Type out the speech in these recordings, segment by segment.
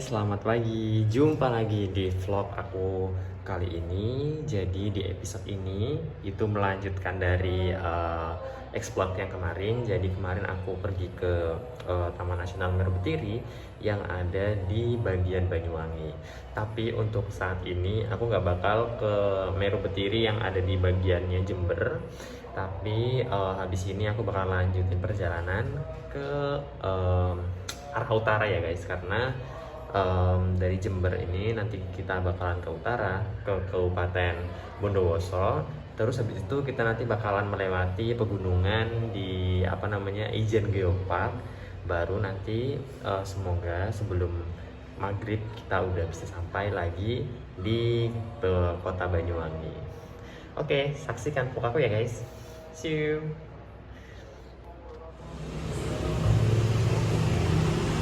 selamat pagi. Jumpa lagi di vlog aku kali ini. Jadi di episode ini itu melanjutkan dari explore yang kemarin. Jadi kemarin aku pergi ke Taman Nasional Meru Betiri yang ada di bagian Banyuwangi. Tapi untuk saat ini aku nggak bakal ke Meru Betiri yang ada di bagiannya Jember. Tapi habis ini aku bakal lanjutin perjalanan ke arah utara ya guys, karena dari Jember ini nanti kita bakalan ke utara ke Kabupaten Bondowoso. Terus habis itu kita nanti bakalan melewati pegunungan di Ijen Geopark. Baru nanti semoga sebelum maghrib kita udah bisa sampai lagi di kota Banyuwangi. Oke, saksikan vlog aku ya guys. See you.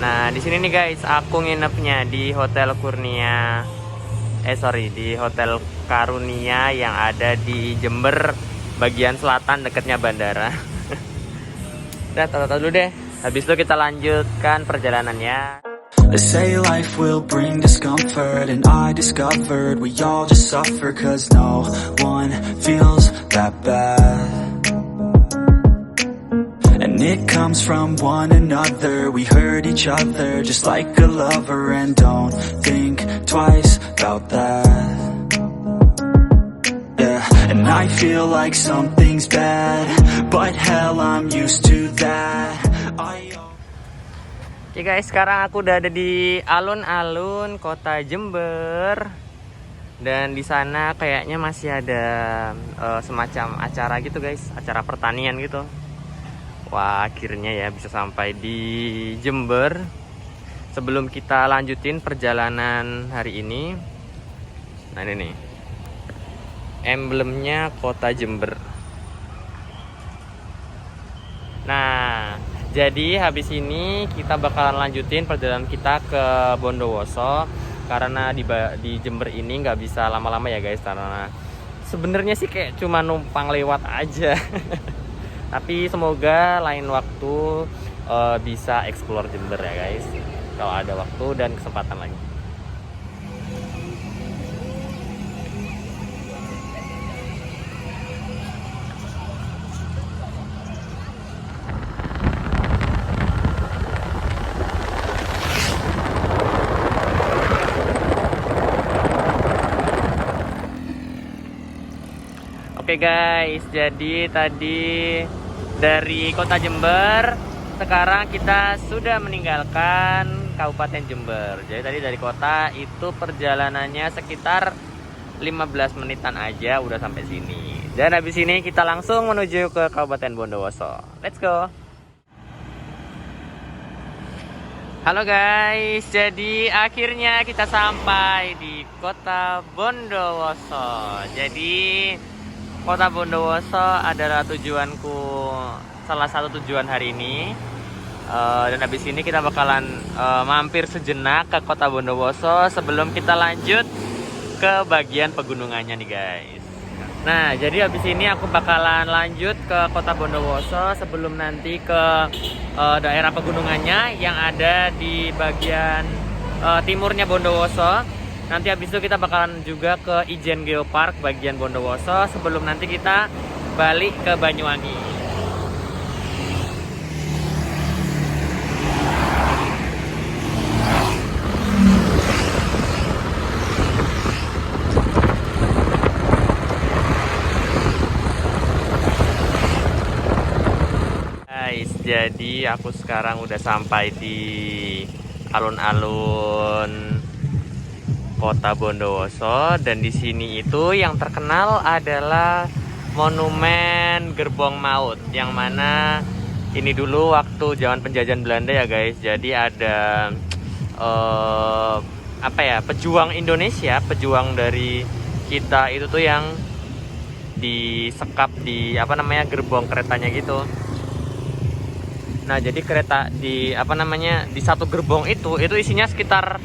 Nah, di sini nih guys, aku nginepnya di Hotel di Hotel Karunia yang ada di Jember, bagian selatan dekatnya bandara. Udah, tahu dulu deh. Habis itu kita lanjutkan perjalanannya. They say life will bring discomfort, and I discovered we all just suffer, cause no one feels that bad. And it comes from one another. We hurt each other just like a lover, and don't think twice about that. Yeah, and I feel like something's bad, but hell, I'm used to that. Oke guys, sekarang aku udah ada di alun-alun kota Jember. Dan di sana kayaknya masih ada semacam acara gitu guys, acara pertanian gitu. Wah, akhirnya ya bisa sampai di Jember. Sebelum kita lanjutin perjalanan hari ini, nah ini nih emblemnya kota Jember. Nah, jadi habis ini kita bakalan lanjutin perjalanan kita ke Bondowoso. Karena di Jember ini nggak bisa lama-lama ya guys, karena sebenarnya sih kayak cuma numpang lewat aja. Tapi semoga lain waktu bisa explore Jember ya guys, kalau ada waktu dan kesempatan lagi. Oke guys, jadi tadi dari kota Jember, sekarang kita sudah meninggalkan Kabupaten Jember. Jadi tadi dari kota itu perjalanannya sekitar 15 menitan aja udah sampai sini. Dan habis ini kita langsung menuju ke Kabupaten Bondowoso. Let's go. Halo guys, jadi akhirnya kita sampai di kota Bondowoso. Jadi kota Bondowoso adalah tujuanku, salah satu tujuan hari ini. Dan habis ini kita bakalan mampir sejenak ke kota Bondowoso sebelum kita lanjut ke bagian pegunungannya nih guys. Nah, jadi habis ini aku bakalan lanjut ke kota Bondowoso sebelum nanti ke daerah pegunungannya yang ada di bagian timurnya Bondowoso. Nanti habis itu kita bakalan juga ke Ijen Geopark bagian Bondowoso sebelum nanti kita balik ke Banyuwangi. Guys, jadi aku sekarang udah sampai di alun-alun kota Bondowoso, dan di sini itu yang terkenal adalah monumen Gerbong Maut, yang mana ini dulu waktu zaman penjajahan Belanda ya guys. Jadi ada pejuang Indonesia, pejuang dari kita itu tuh yang disekap di gerbong keretanya gitu. Nah, jadi kereta di satu gerbong itu isinya sekitar,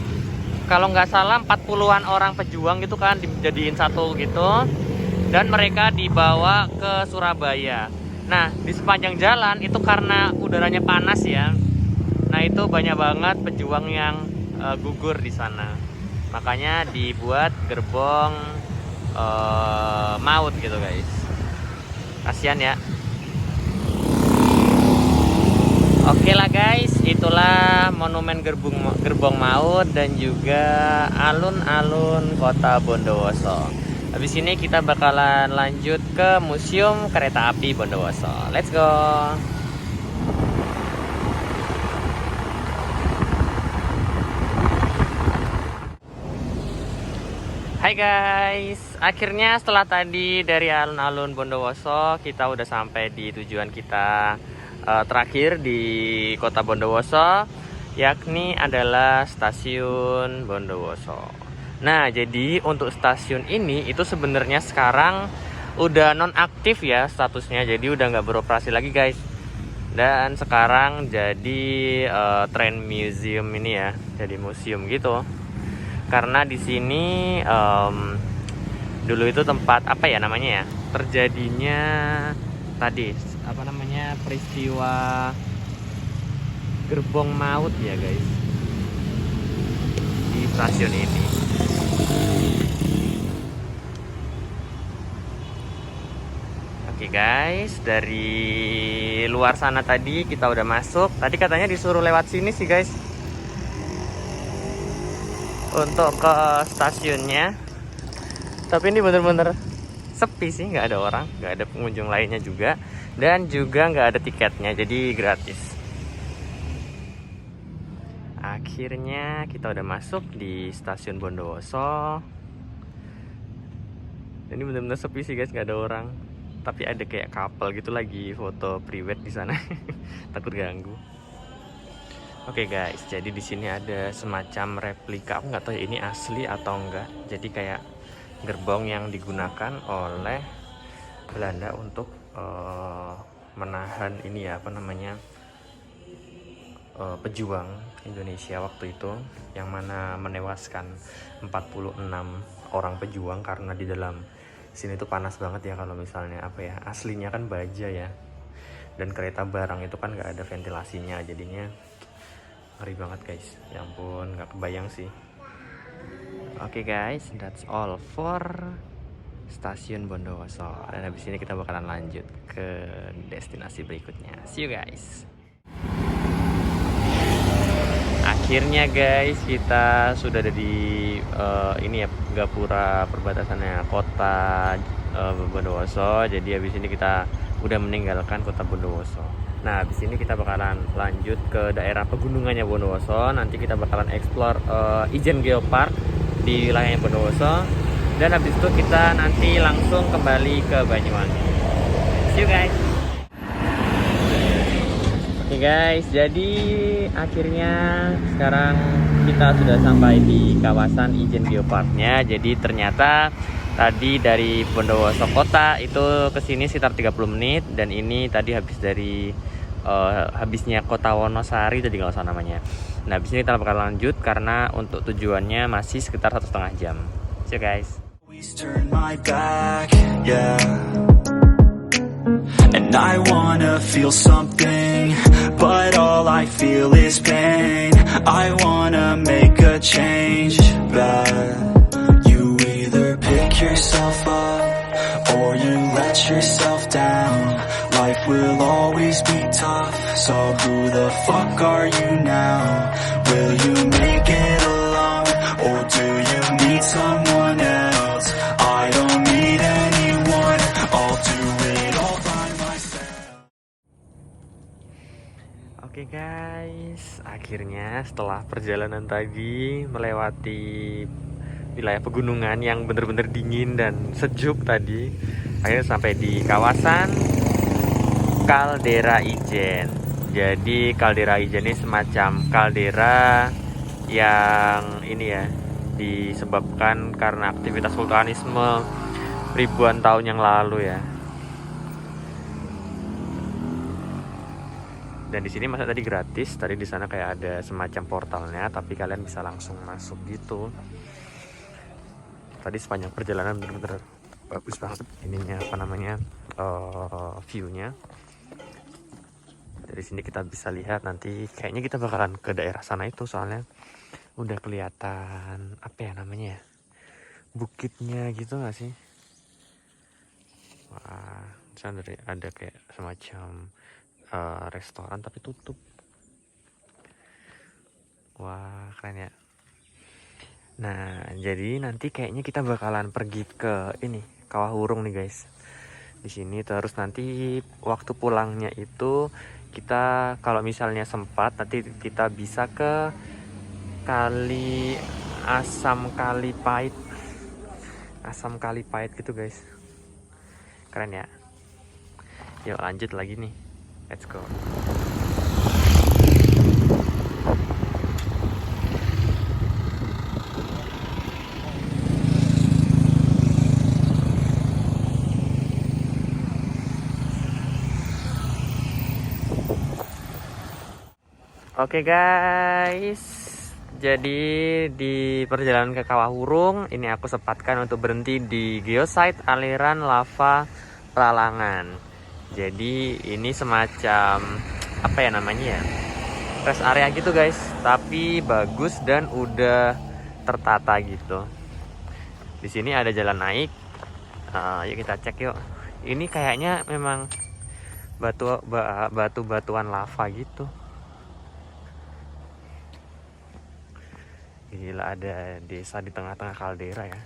kalau nggak salah 40-an orang pejuang gitu kan, dijadiin satu gitu, dan mereka dibawa ke Surabaya. Nah, di sepanjang jalan itu karena udaranya panas ya, nah itu banyak banget pejuang yang gugur di sana. Makanya dibuat gerbong maut gitu guys. Kasihan ya. Oke lah guys, itulah monumen gerbong maut dan juga alun-alun Kota Bondowoso. Habis ini kita bakalan lanjut ke Museum Kereta Api Bondowoso. Let's go. Hai guys, akhirnya setelah tadi dari alun-alun Bondowoso kita udah sampai di tujuan kita terakhir di Kota Bondowoso, yakni adalah Stasiun Bondowoso. Nah, jadi untuk stasiun ini itu sebenarnya sekarang udah nonaktif ya statusnya, jadi udah nggak beroperasi lagi guys. Dan sekarang jadi train museum ini ya, jadi museum gitu. Karena di sini dulu itu tempat apa ya namanya ya, terjadinya tadi apa namanya peristiwa gerbong maut ya guys di stasiun ini. Oke guys, dari luar sana tadi kita udah masuk. Tadi katanya disuruh lewat sini sih guys untuk ke stasiunnya, tapi ini bener-bener sepi sih, nggak ada orang, nggak ada pengunjung lainnya juga, dan juga nggak ada tiketnya, jadi gratis. Akhirnya kita udah masuk di stasiun Bondowoso. Ini bener-bener sepi sih guys, nggak ada orang, tapi ada kayak couple gitu lagi foto private di sana. Takut ganggu. Oke guys, jadi di sini ada semacam replika. Aku nggak tahu ya ini asli atau enggak. Jadi kayak gerbong yang digunakan oleh Belanda untuk menahan ini ya apa namanya pejuang Indonesia waktu itu, yang mana menewaskan 46 orang pejuang karena di dalam sini tuh panas banget ya. Kalau misalnya apa ya, aslinya kan baja ya, dan kereta barang itu kan nggak ada ventilasinya, jadinya ngeri banget guys. Ya ampun, nggak kebayang sih. Oke guys, that's all for Stasiun Bondowoso. Dan habis ini kita bakalan lanjut ke destinasi berikutnya. See you guys. Akhirnya guys, kita sudah ada di ini ya, gapura perbatasannya Kota Bondowoso. Jadi habis ini kita udah meninggalkan Kota Bondowoso. Nah, habis ini kita bakalan lanjut ke daerah pegunungannya Bondowoso. Nanti kita bakalan explore Ijen Geopark di wilayahnya Bondowoso. Dan habis itu kita nanti langsung kembali ke Banyuwangi. See you guys. Oke guys, jadi akhirnya sekarang kita sudah sampai di kawasan Ijen Geoparknya. Jadi ternyata tadi dari Bondowoso kota itu ke sini sekitar 30 menit, dan ini tadi habis dari habisnya Kota Wonosari tadi kalau salah namanya. Nah, habis ini kita bakal lanjut karena untuk tujuannya masih sekitar 1,5 jam. See you guys. Always turn my back, yeah. And I wanna feel something, but all I feel is pain. I wanna make a change, but you either pick yourself up or you let yourself down. Life will always be tough, so who the fuck are you now? Will you make it alone, or do you need someone else? I don't need anyone, I'll do it all by myself. Oke guys, akhirnya setelah perjalanan tadi melewati wilayah pegunungan yang bener-bener dingin dan sejuk tadi, akhirnya sampai di kawasan Kaldera Ijen. Jadi Kaldera Ijen ini semacam kaldera yang ini ya, disebabkan karena aktivitas vulkanisme ribuan tahun yang lalu ya. Dan di sini masa tadi gratis, tadi di sana kayak ada semacam portalnya, tapi kalian bisa langsung masuk gitu. Tadi sepanjang perjalanan bener-bener bagus banget ininya apa namanya view-nya. Dari sini kita bisa lihat nanti kayaknya kita bakalan ke daerah sana itu, soalnya udah kelihatan apa ya namanya ya, bukitnya gitu nggak sih? Wah, di sana ada kayak semacam restoran tapi tutup. Wah, keren ya. Nah, jadi nanti kayaknya kita bakalan pergi ke ini, Kawah Hurung nih guys. Di sini terus nanti waktu pulangnya itu kita kalau misalnya sempat nanti kita bisa ke Kali Asam Kali Pahit. Asam Kali Pahit gitu guys. Keren ya. Yuk lanjut lagi nih. Let's go. Oke guys, jadi di perjalanan ke Kawah Hurung ini aku sempatkan untuk berhenti di geosite aliran lava Ralangan. Jadi ini semacam apa ya namanya ya, rest area gitu guys, tapi bagus dan udah tertata gitu. Di sini ada jalan naik. Yuk kita cek yuk. Ini kayaknya memang batu-batuan lava gitu. Gila, ada desa di tengah-tengah kaldera ya.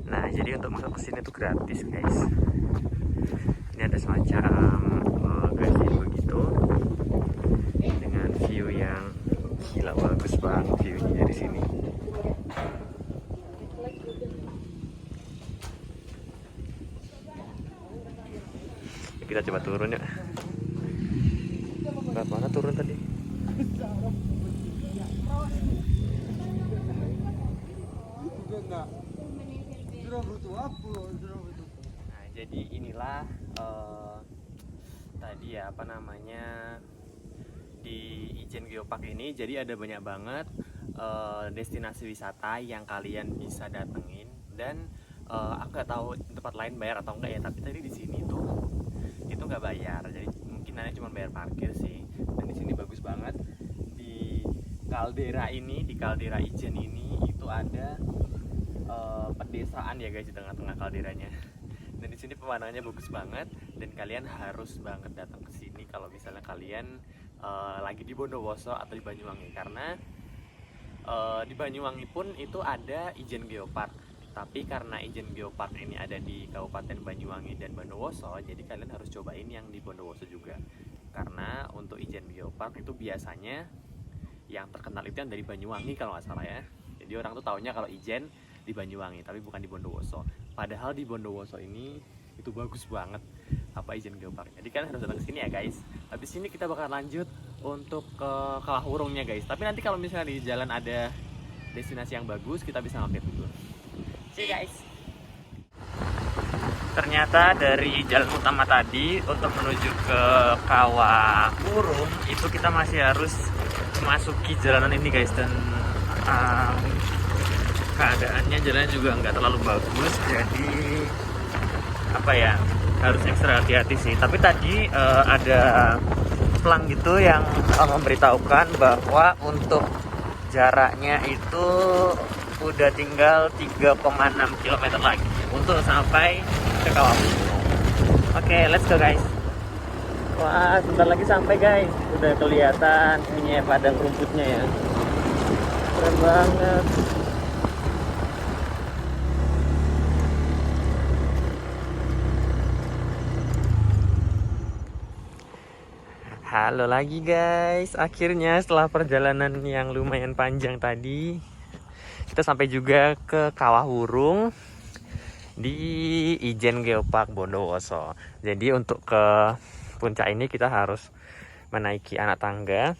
Nah, jadi untuk masuk ke sini tuh gratis, guys. Ini ada semacam gazebo gitu dengan view yang gila, bagus banget view-nya dari sini. Kita coba turun ya. Mana turun tadi? Nah, jadi inilah tadi ya apa namanya, di Ijen Geopark ini jadi ada banyak banget destinasi wisata yang kalian bisa datengin. Dan aku nggak tahu tempat lain bayar atau enggak ya, tapi tadi di sini tuh itu nggak bayar, jadi mungkin hanya cuma bayar parkir sih. Dan di sini bagus banget, di kaldera ini, di kaldera Ijen ini itu ada pedesaan ya guys di tengah-tengah kalderanya. Dan di sini pemandangannya bagus banget dan kalian harus banget datang ke sini kalau misalnya kalian lagi di Bondowoso atau di Banyuwangi, karena di Banyuwangi pun itu ada Ijen Geopark. Tapi karena Ijen Geopark ini ada di Kabupaten Banyuwangi dan Bondowoso, jadi kalian harus cobain yang di Bondowoso juga. Karena untuk Ijen Geopark itu biasanya yang terkenal itu yang dari Banyuwangi kalau nggak salah ya. Jadi orang tuh taunya kalau Ijen di Banyuwangi, tapi bukan di Bondowoso. Padahal di Bondowoso ini itu bagus banget apa Ijen Geopark. Jadi kalian harus datang ke sini ya guys. Habis ini kita bakal lanjut untuk ke Kawah Hurungnya guys. Tapi nanti kalau misalnya di jalan ada destinasi yang bagus, kita bisa mampir dulu. See you guys. Ternyata dari jalan utama tadi untuk menuju ke Kawah Hurung itu kita masih harus memasuki jalanan ini guys. Dan keadaannya jalannya juga nggak terlalu bagus, jadi apa ya, harus ekstra hati-hati sih. Tapi tadi ada pelang gitu yang memberitahukan bahwa untuk jaraknya itu udah tinggal 3,6 km lagi untuk sampai ke Kawah Hurung. Oke, let's go guys. Wah, sebentar lagi sampai guys. Udah kelihatan ininya, padang rumputnya ya. Keren banget. Halo lagi guys, akhirnya setelah perjalanan yang lumayan panjang tadi kita sampai juga ke Kawah Hurung di Ijen Geopark Bondowoso. Jadi untuk ke puncak ini kita harus menaiki anak tangga.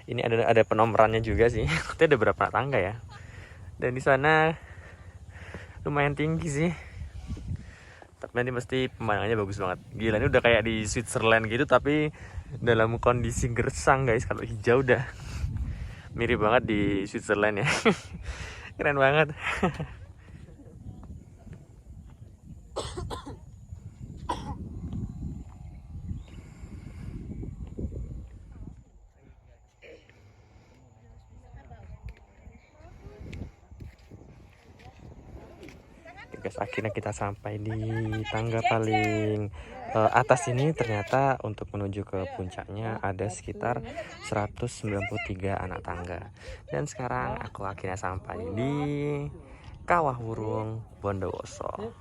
Ini ada penomorannya juga sih. Itu ada berapa tangga ya? Dan di sana lumayan tinggi sih. Tapi nanti mesti pemandangannya bagus banget. Gila, ini udah kayak di Switzerland gitu tapi dalam kondisi gersang guys. Kalau hijau udah mirip banget di Switzerland ya. Keren banget. guys, akhirnya kita sampai di tangga paling atas ini. Ternyata untuk menuju ke puncaknya ada sekitar 193 anak tangga. Dan sekarang aku akhirnya sampai di Kawah Wurung Bondowoso.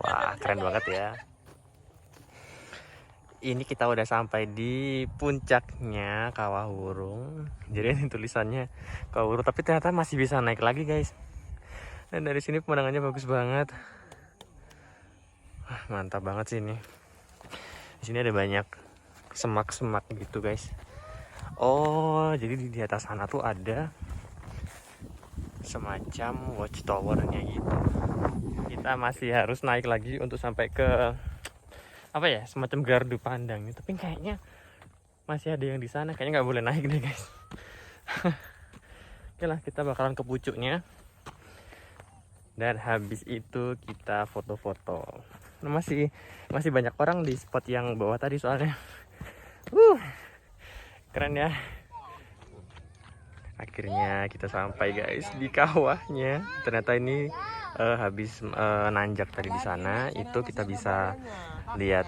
Wah, keren banget ya. Ini kita udah sampai di puncaknya Kawah Wurung. Jadi ini tulisannya Kawah Wurung, tapi ternyata masih bisa naik lagi guys. Dan dari sini pemandangannya bagus banget. Wah, mantap banget sih ini. Di sini ada banyak semak-semak gitu guys. Oh, jadi di atas sana tuh ada semacam watchtowernya gitu. Kita masih harus naik lagi untuk sampai ke apa ya, semacam gardu pandang. Tapi kayaknya masih ada yang di sana, kayaknya nggak boleh naik deh guys. Oke lah, kita bakalan ke pucuknya dan habis itu kita foto-foto. Nah, masih banyak orang di spot yang bawah tadi soalnya. Keren ya. Akhirnya kita sampai guys di kawahnya. Ternyata ini habis nanjak tadi di sana, itu kita bisa lihat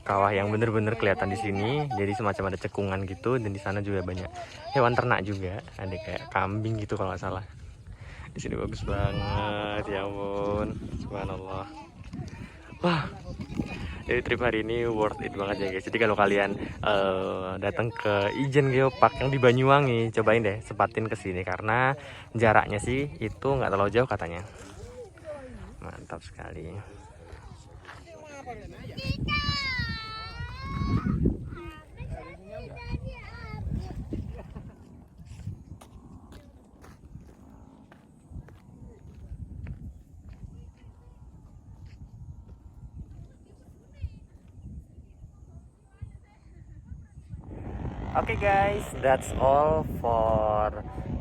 kawah yang bener-bener kelihatan di sini. Jadi semacam ada cekungan gitu, dan di sana juga banyak hewan ternak juga. Ada kayak kambing gitu kalau nggak salah. Di sini bagus banget, ya ampun, subhanallah. Wah, jadi trip hari ini worth it banget ya guys. Jadi kalau kalian datang ke Ijen Geopark yang di Banyuwangi, cobain deh sempatin ke sini karena jaraknya sih itu nggak terlalu jauh katanya. Mantap sekali. Oke guys, that's all for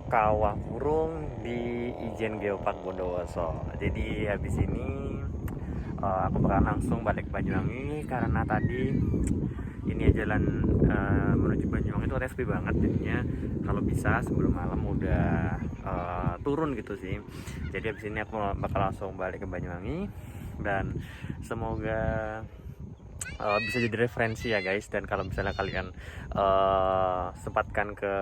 Kawah Wurung di Ijen Geopark Bondowoso. Jadi habis ini aku bakal langsung balik ke Banyuwangi karena tadi ini jalan menuju Banyuwangi itu sepi banget. Jadinya kalau bisa sebelum malam udah turun gitu sih. Jadi habis ini aku bakal langsung balik ke Banyuwangi dan semoga bisa jadi referensi ya guys. Dan kalau misalnya kalian sempatkan ke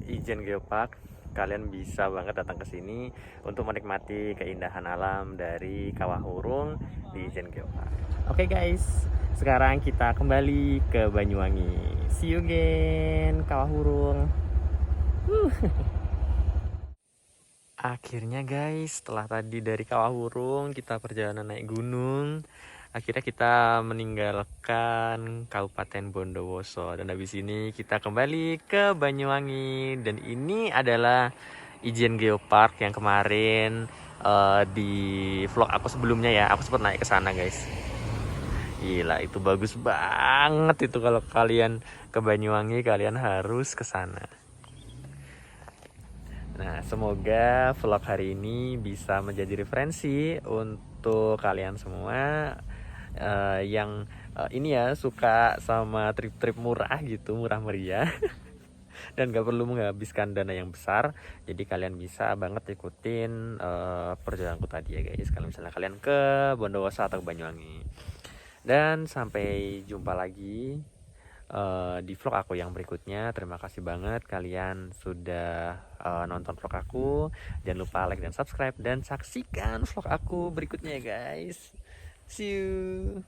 Ijen Geopark, kalian bisa banget datang ke sini untuk menikmati keindahan alam dari Kawah Wurung di Ijen Geopark. Oke guys, sekarang kita kembali ke Banyuwangi. See you again, Kawah Wurung. Akhirnya guys, setelah tadi dari Kawah Wurung kita perjalanan naik gunung, akhirnya kita meninggalkan Kabupaten Bondowoso dan habis ini kita kembali ke Banyuwangi. Dan ini adalah Ijen Geopark yang kemarin di vlog aku sebelumnya ya, aku sempat naik ke sana guys. Gila, itu bagus banget itu. Kalau kalian ke Banyuwangi kalian harus ke sana. Nah, semoga vlog hari ini bisa menjadi referensi untuk kalian semua yang ini ya suka sama trip-trip murah gitu, murah meriah dan gak perlu menghabiskan dana yang besar. Jadi kalian bisa banget ikutin perjalananku tadi ya guys, kalau misalnya kalian ke Bondowoso atau Banyuwangi. Dan sampai jumpa lagi di vlog aku yang berikutnya. Terima kasih banget kalian sudah nonton vlog aku. Jangan lupa like dan subscribe dan saksikan vlog aku berikutnya ya guys. See you.